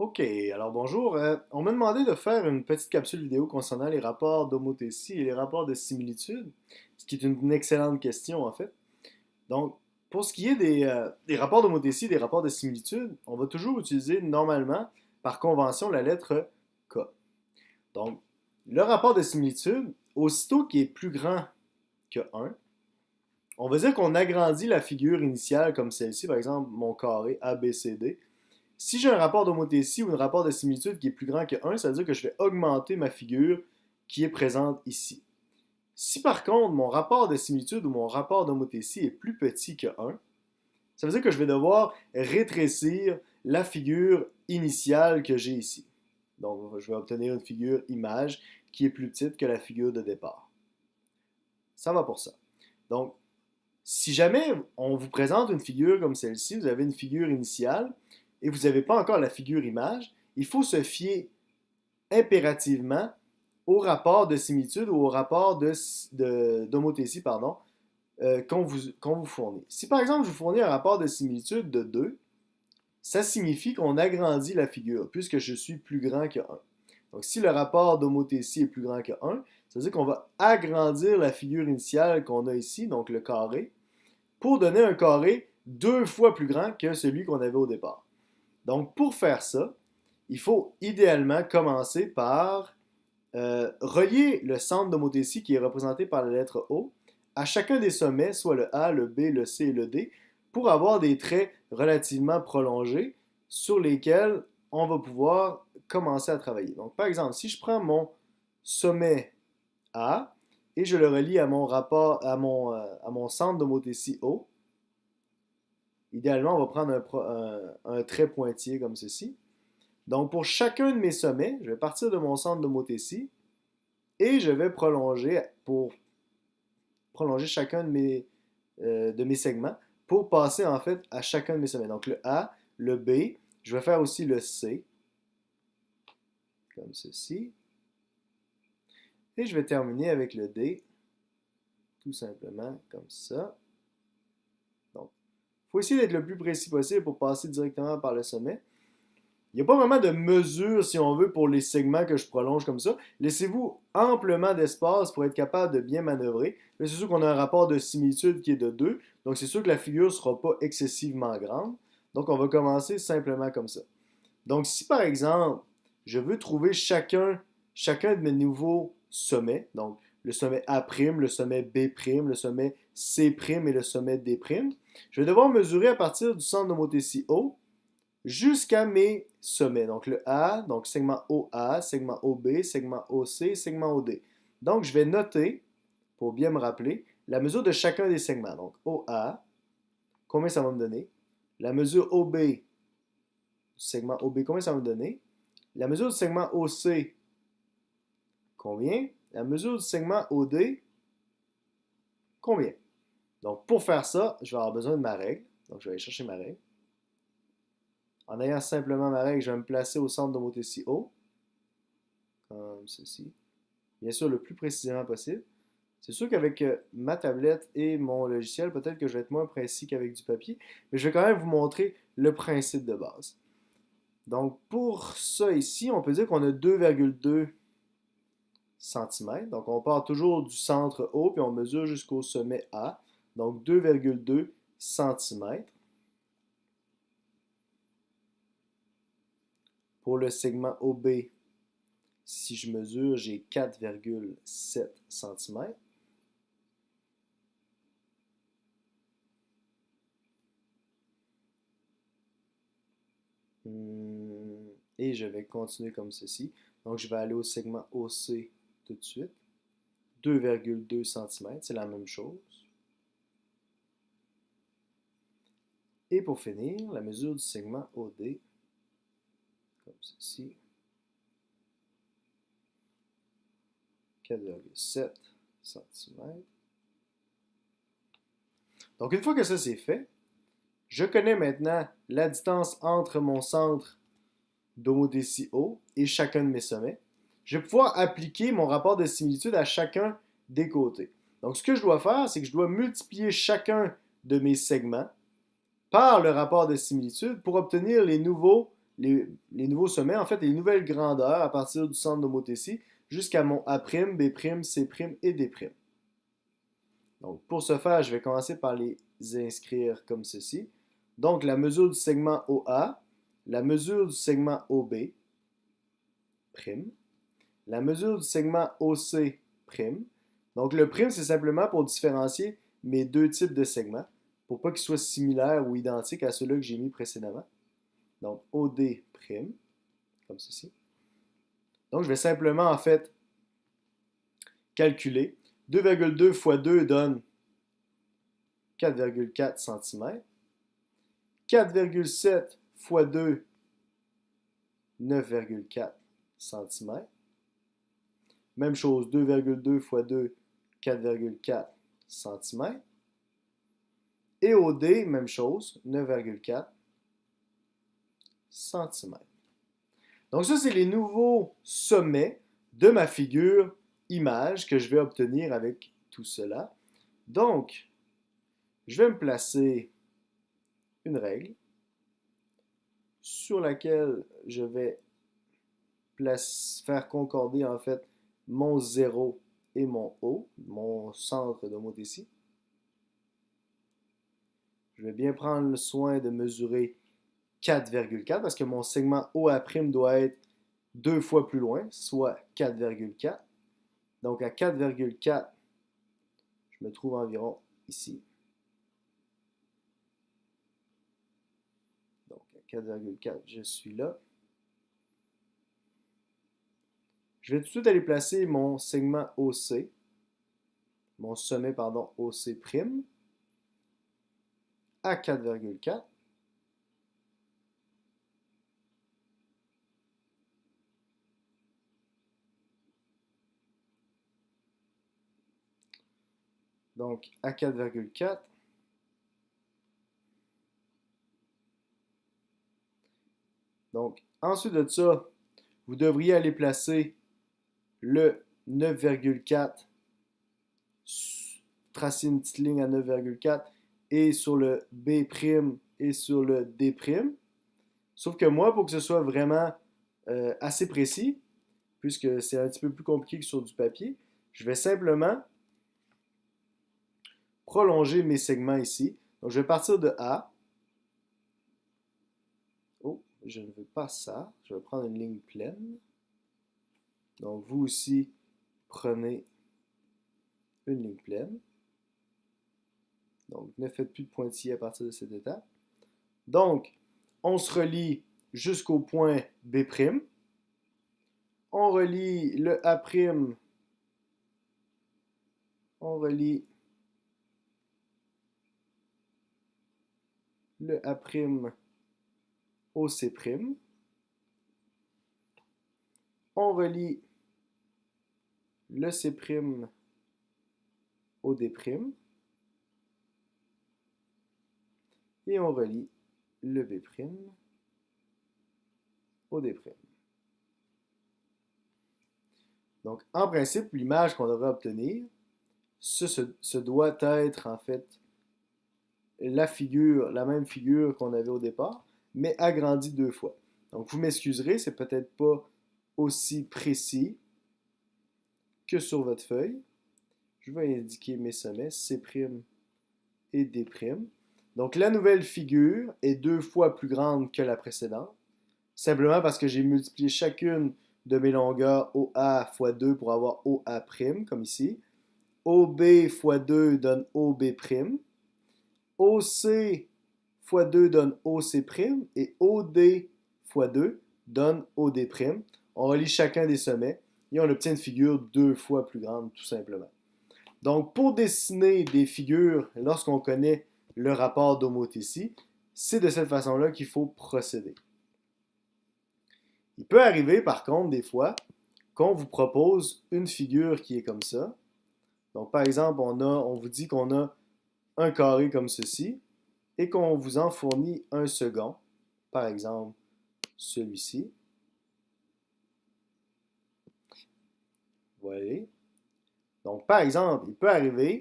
OK, alors bonjour. On m'a demandé de faire une petite capsule vidéo concernant les rapports d'homothétie et les rapports de similitude, ce qui est une excellente question en fait. Donc, pour ce qui est des rapports d'homothétie et des rapports de similitude, on va toujours utiliser normalement, par convention, la lettre K. Donc, le rapport de similitude, aussitôt qu'il est plus grand que 1, on va dire qu'on agrandit la figure initiale comme celle-ci, par exemple mon carré ABCD. Si j'ai un rapport d'homothétie ou un rapport de similitude qui est plus grand que 1, ça veut dire que je vais augmenter ma figure qui est présente ici. Si par contre mon rapport de similitude ou mon rapport d'homothétie est plus petit que 1, ça veut dire que je vais devoir rétrécir la figure initiale que j'ai ici. Donc je vais obtenir une figure image qui est plus petite que la figure de départ. Ça va pour ça. Donc, si jamais on vous présente une figure comme celle-ci, vous avez une figure initiale et vous n'avez pas encore la figure image, il faut se fier impérativement au rapport de similitude ou au rapport d'homothétie qu'on vous fournit. Si par exemple je vous fournis un rapport de similitude de 2, ça signifie qu'on agrandit la figure puisque je suis plus grand que 1. Donc si le rapport d'homothétie est plus grand que 1, ça veut dire qu'on va agrandir la figure initiale qu'on a ici, donc le carré, pour donner un carré 2 fois plus grand que celui qu'on avait au départ. Donc, pour faire ça, il faut idéalement commencer par relier le centre d'homothétie qui est représenté par la lettre O à chacun des sommets, soit le A, le B, le C et le D, pour avoir des traits relativement prolongés sur lesquels on va pouvoir commencer à travailler. Donc, par exemple, si je prends mon sommet A et je le relie à mon rapport, à mon centre d'homothétie O, idéalement, on va prendre un trait pointillé comme ceci. Donc, pour chacun de mes sommets, je vais partir de mon centre d'homothétie et je vais prolonger pour prolonger chacun de mes segments pour passer en fait à chacun de mes sommets. Donc, le A, le B, je vais faire aussi le C, comme ceci. Et je vais terminer avec le D, tout simplement comme ça. Donc, il faut essayer d'être le plus précis possible pour passer directement par le sommet. Il n'y a pas vraiment de mesure, si on veut, pour les segments que je prolonge comme ça. Laissez-vous amplement d'espace pour être capable de bien manœuvrer. Mais c'est sûr qu'on a un rapport de similitude qui est de 2, donc c'est sûr que la figure ne sera pas excessivement grande. Donc on va commencer simplement comme ça. Donc si par exemple, je veux trouver chacun de mes nouveaux sommets, donc le sommet A', le sommet B', le sommet C' et le sommet D', je vais devoir mesurer à partir du centre d'homothétie O jusqu'à mes sommets. Donc le A, donc segment OA, segment OB, segment OC, segment OD. Donc je vais noter, pour bien me rappeler, la mesure de chacun des segments. Donc OA, combien ça va me donner? La mesure OB du segment OB, combien ça va me donner? La mesure du segment OC, combien? La mesure du segment OD, combien? Donc pour faire ça, je vais avoir besoin de ma règle. Donc je vais aller chercher ma règle. En ayant simplement ma règle, je vais me placer au centre de d'homothétie O, comme ceci. Bien sûr, le plus précisément possible. C'est sûr qu'avec ma tablette et mon logiciel, peut-être que je vais être moins précis qu'avec du papier, mais je vais quand même vous montrer le principe de base. Donc, pour ça ici, on peut dire qu'on a 2,2 cm. Donc, on part toujours du centre O, puis on mesure jusqu'au sommet A. Donc, 2,2 cm. Pour le segment OB, si je mesure, j'ai 4,7 cm. Et je vais continuer comme ceci. Donc, je vais aller au segment OC tout de suite. 2,2 cm, c'est la même chose. Et pour finir, la mesure du segment OD, comme ceci. 4,7 cm. Donc, une fois que ça c'est fait, je connais maintenant la distance entre mon centre d'homothétie O et chacun de mes sommets. Je vais pouvoir appliquer mon rapport de similitude à chacun des côtés. Donc, ce que je dois faire, c'est que je dois multiplier chacun de mes segments par le rapport de similitude pour obtenir les nouveaux sommets, en fait, les nouvelles grandeurs à partir du centre d'homothétie jusqu'à mon A', B', C' et D'. Donc, pour ce faire, je vais commencer par les inscrire comme ceci. Donc, la mesure du segment OA, la mesure du segment OB', la mesure du segment OC'. Donc, le prime, c'est simplement pour différencier mes deux types de segments, pour pas qu'ils soient similaires ou identiques à ceux-là que j'ai mis précédemment. Donc, OD', comme ceci. Donc, je vais simplement, en fait, calculer. 2,2 fois 2 donne 4,4 cm. 4,7 fois 2, 9,4 cm. Même chose, 2,2 fois 2, 4,4 cm. Et au D, même chose, 9,4 cm. Donc ça, c'est les nouveaux sommets de ma figure image que je vais obtenir avec tout cela. Donc, je vais me placer une règle sur laquelle je vais faire concorder en fait mon 0 et mon O, mon centre d'homothétie. Je vais bien prendre le soin de mesurer 4,4 parce que mon segment OA' doit être 2 fois plus loin, soit 4,4. Donc à 4,4, je me trouve environ ici. Donc à 4,4, je suis là. Je vais tout de suite aller placer mon segment OC, mon sommet, pardon, OC', à 4,4. Donc, à 4,4. Donc, ensuite de ça, vous devriez aller placer le 9,4, tracer une petite ligne à 9,4 et sur le B' et sur le D'. Sauf que moi, pour que ce soit vraiment assez précis, puisque c'est un petit peu plus compliqué que sur du papier, je vais simplement prolonger mes segments ici. Donc, je vais partir de A. Oh, je ne veux pas ça. Je vais prendre une ligne pleine. Donc, vous aussi, prenez une ligne pleine. Donc, ne faites plus de pointillés à partir de cette étape. Donc, on se relie jusqu'au point B'. On relie le A'. On relie le A' au C'. On relie le C' au D'. Et on relie le B' au D'. Donc, en principe, l'image qu'on devrait obtenir, ce doit être en fait la même figure qu'on avait au départ, mais agrandie 2 fois. Donc, vous m'excuserez, c'est peut-être pas aussi précis que sur votre feuille. Je vais indiquer mes sommets, C' et D'. Donc, la nouvelle figure est 2 fois plus grande que la précédente, simplement parce que j'ai multiplié chacune de mes longueurs OA fois 2 pour avoir OA', comme ici. OB fois 2 donne OB'. OC fois 2 donne OC' et OD fois 2 donne OD'. On relie chacun des sommets et on obtient une figure 2 fois plus grande, tout simplement. Donc, pour dessiner des figures, lorsqu'on connaît le rapport d'homothétie, c'est de cette façon-là qu'il faut procéder. Il peut arriver, par contre, des fois, qu'on vous propose une figure qui est comme ça. Donc, par exemple, on vous dit qu'on a un carré comme ceci et qu'on vous en fournit un second. Par exemple, celui-ci. Voilà. Donc, par exemple, il peut arriver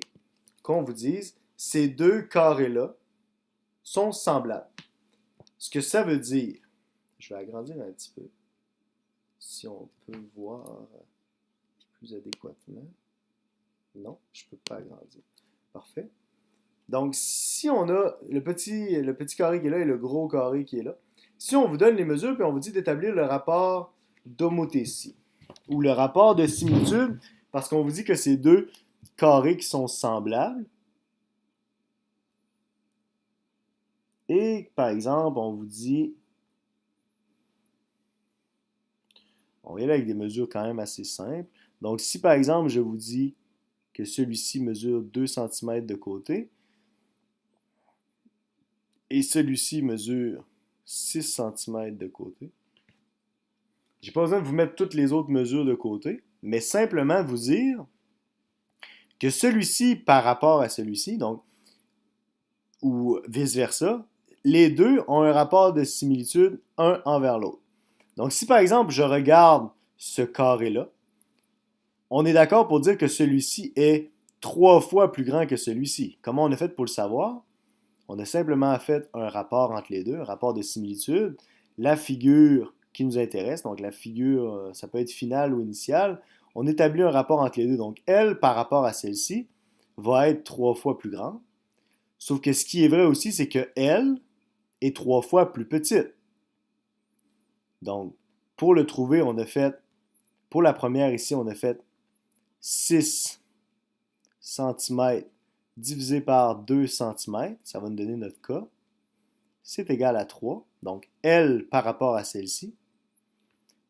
qu'on vous dise ces deux carrés-là sont semblables. Ce que ça veut dire, Je vais agrandir un petit peu, si on peut voir plus adéquatement. Non, je ne peux pas agrandir. Parfait. Donc, si on a le petit carré qui est là et le gros carré qui est là, si on vous donne les mesures puis on vous dit d'établir le rapport d'homothétie ou le rapport de similitude, parce qu'on vous dit que c'est deux carrés qui sont semblables, et par exemple, on vous dit, on va y aller avec des mesures quand même assez simples. Donc, si par exemple, je vous dis que celui-ci mesure 2 cm de côté, et celui-ci mesure 6 cm de côté, j'ai pas besoin de vous mettre toutes les autres mesures de côté, mais simplement vous dire que celui-ci par rapport à celui-ci, donc, ou vice-versa, les deux ont un rapport de similitude un envers l'autre. Donc, si par exemple je regarde ce carré-là, on est d'accord pour dire que celui-ci est 3 fois plus grand que celui-ci. Comment on a fait pour le savoir? On a simplement fait un rapport entre les deux, un rapport de similitude. La figure qui nous intéresse, donc la figure, ça peut être finale ou initiale, on établit un rapport entre les deux. Donc, elle, par rapport à celle-ci, va être 3 fois plus grande. Sauf que ce qui est vrai aussi, c'est que elle est 3 fois plus petite. Donc, pour le trouver, on a fait, pour la première ici, on a fait 6 cm divisé par 2 cm, ça va nous donner notre K. C'est égal à 3. Donc, L par rapport à celle-ci.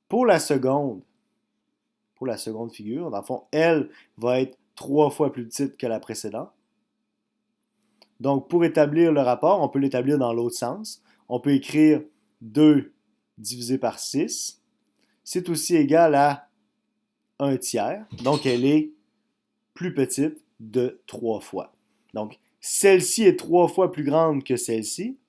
Pour la seconde figure, dans le fond, L va être 3 fois plus petite que la précédente. Donc, pour établir le rapport, on peut l'établir dans l'autre sens. On peut écrire 2 divisé par 6. C'est aussi égal à 1 tiers. Donc, elle est plus petite de 3 fois. Donc, celle-ci est 3 fois plus grande que celle-ci,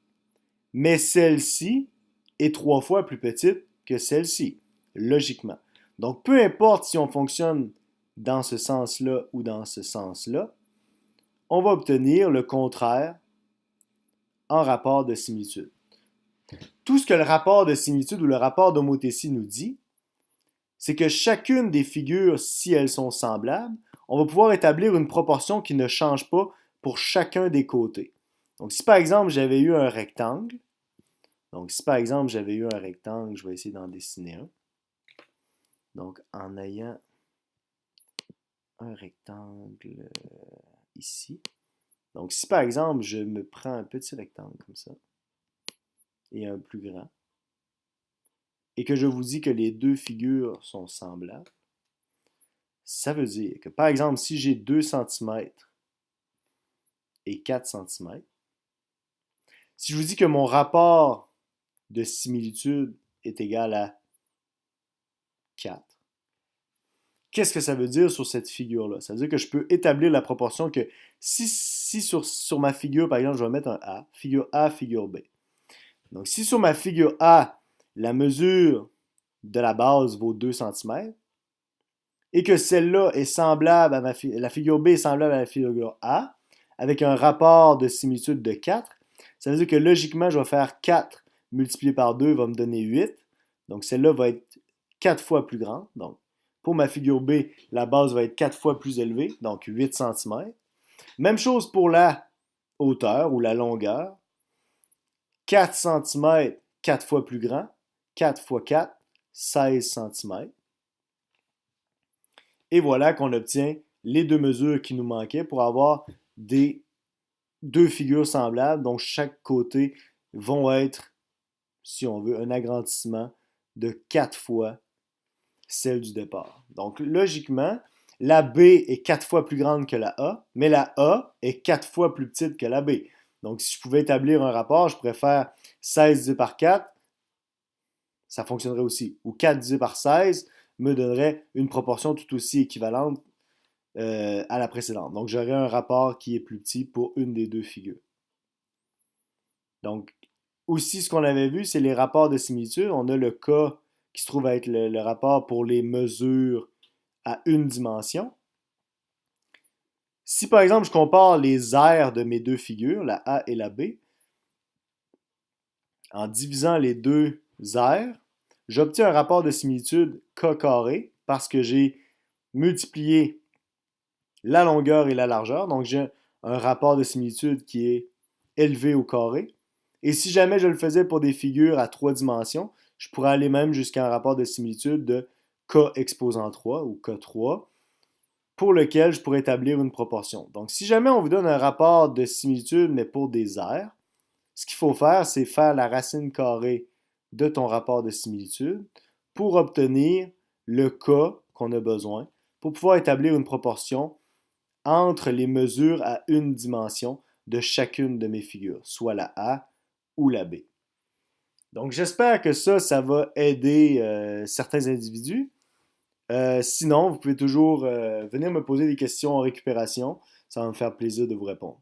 mais celle-ci est 3 fois plus petite que celle-ci, logiquement. Donc, peu importe si on fonctionne dans ce sens-là ou dans ce sens-là, on va obtenir le contraire en rapport de similitude. Tout ce que le rapport de similitude ou le rapport d'homothétie nous dit, c'est que chacune des figures, si elles sont semblables, on va pouvoir établir une proportion qui ne change pas pour chacun des côtés. Donc, si par exemple j'avais eu un rectangle, je vais essayer d'en dessiner un. Donc, en ayant un rectangle ici. Donc, si par exemple je me prends un petit rectangle comme ça et un plus grand, et que je vous dis que les deux figures sont semblables, ça veut dire que, par exemple, si j'ai 2 cm et 4 cm, si je vous dis que mon rapport de similitude est égal à 4, qu'est-ce que ça veut dire sur cette figure-là? Ça veut dire que je peux établir la proportion que si sur ma figure, par exemple, je vais mettre un A, figure B. Donc, si sur ma figure A, la mesure de la base vaut 2 cm, et que celle-là est semblable à la figure B est semblable à la figure A, avec un rapport de similitude de 4, ça veut dire que logiquement, je vais faire 4 multiplié par 2 va me donner 8. Donc, celle-là va être 4 fois plus grande. Donc, pour ma figure B, la base va être 4 fois plus élevée, donc 8 cm. Même chose pour la hauteur ou la longueur. 4 cm, 4 fois plus grand. 4 fois 4, 16 cm. Et voilà qu'on obtient les deux mesures qui nous manquaient pour avoir des deux figures semblables, dont chaque côté vont être, si on veut, un agrandissement de 4 fois celle du départ. Donc, logiquement, la B est 4 fois plus grande que la A, mais la A est 4 fois plus petite que la B. Donc, si je pouvais établir un rapport, je pourrais faire 16 divisé par 4, ça fonctionnerait aussi. Ou 4 divisé par 16 me donnerait une proportion tout aussi équivalente à la précédente. Donc, j'aurais un rapport qui est plus petit pour une des deux figures. Donc, aussi, ce qu'on avait vu, c'est les rapports de similitude. On a le cas qui se trouve à être le rapport pour les mesures à une dimension. Si, par exemple, je compare les aires de mes deux figures, la A et la B, en divisant les deux 0, j'obtiens un rapport de similitude k carré parce que j'ai multiplié la longueur et la largeur. Donc, j'ai un rapport de similitude qui est élevé au carré. Et si jamais je le faisais pour des figures à 3 dimensions, je pourrais aller même jusqu'à un rapport de similitude de k exposant 3 ou k3 pour lequel je pourrais établir une proportion. Donc, si jamais on vous donne un rapport de similitude, mais pour des aires, ce qu'il faut faire, c'est faire la racine carrée de ton rapport de similitude pour obtenir le k qu'on a besoin pour pouvoir établir une proportion entre les mesures à une dimension de chacune de mes figures, soit la A ou la B. Donc j'espère que ça va aider certains individus. Sinon, vous pouvez toujours venir me poser des questions en récupération. Ça va me faire plaisir de vous répondre.